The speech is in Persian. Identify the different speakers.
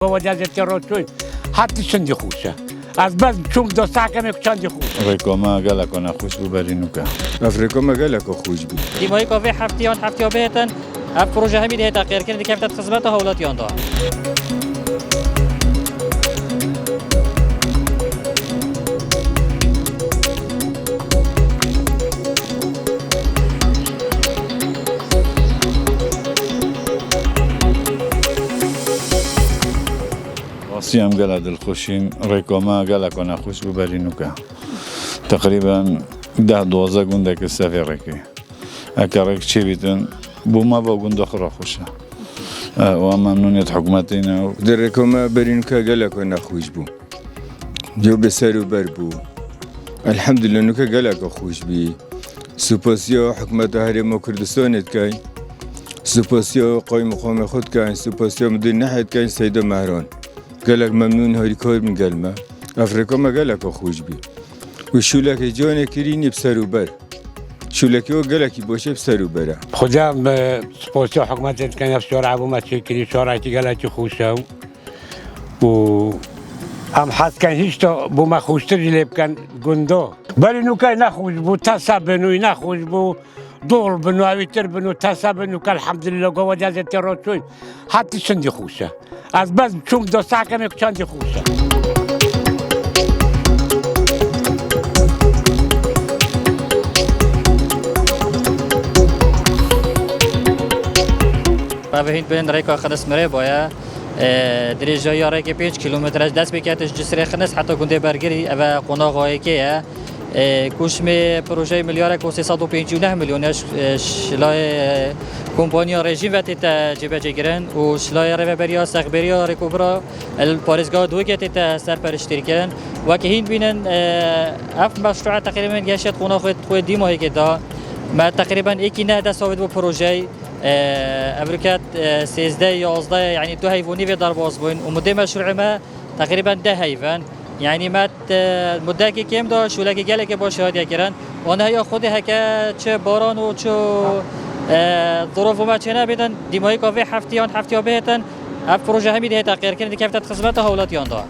Speaker 1: وجازت روتوی حتی چندی خوشه از بس چون دو ساعت میک چندی خوشه
Speaker 2: ریکوما گله کنه خوش ببرینو که
Speaker 3: افریقا ما گله که خوش بی
Speaker 4: دیمایی کافی هفته بهتن اف پروژه همی ده تغییر کنه که افتاد خدمت هولاتیان دا
Speaker 2: راسی هم گله دل خوشیم ریکوما گله کنه خوش ببرینو که تقریبا 10-12 گونده که سفره که اگر چی بیتن بو ما با گونده خورا خوشه و ممنونیت حکومتینا
Speaker 3: در رکوما برین که گله که نخوش بو جو بسر و بر بو الحمدلله نو که گله که خوش بی سپاسیا حکومت هرم کردستانت که سپاسیا قایم مقام خود که سپاسیا مدیر نحیت که سید مهران گله ممنون هری کار من گلمه افریقا ما گله که خوش بی و شولک جان کرینی بسر و بر شولکی و گلکی باشه بسر و بره
Speaker 1: خدا سپاسی حکومت که نفس شورع ابو متشکری شورعی گلکی خوشه و هم حد کن هیچ تا بو ما خوشتر جلیب کن گندو بلی نو که نخوش بو تصب بنوی نخوش بو دور بنو اویتر بنو تصب بنو که الحمدلله گو وجازت روتوی حتی چندی خوشه از بس چون دو ساعت میک چندی خوشه
Speaker 4: و بین ریکا خدس مره باید درجه یاره که 5 کیلومترش دست بکتش جسر خنس حتی گنده برگری و قناغایی که کوشم پروژه میلیارد که 359 میلیونش شلای کمپانی رژیم و تیت جبه جگرن و شلای رهبری سخبری ریکوبرا پارزگاه دو که تیت سرپرشتی کردن و که هین بینن اف مشروع تقریبا گشت قناغ خود دیمایی که دا ما تقریبا یکی نه دست آورد با پروژه امریکا 13-11 يعني 2 حيواني في ضرب وصبين ومدة مشروع ما تقريبا 10 حيوان يعني مات مدة كم دا شو لقي جالك باش هادي كران وانا هي خودي هكا چه باران و چه ظروف ما چه نبيدن ديماي كافي هفتيان بهتن اف پروژه همي ده تغيير كن دي كيف خدمت هولاتيان دا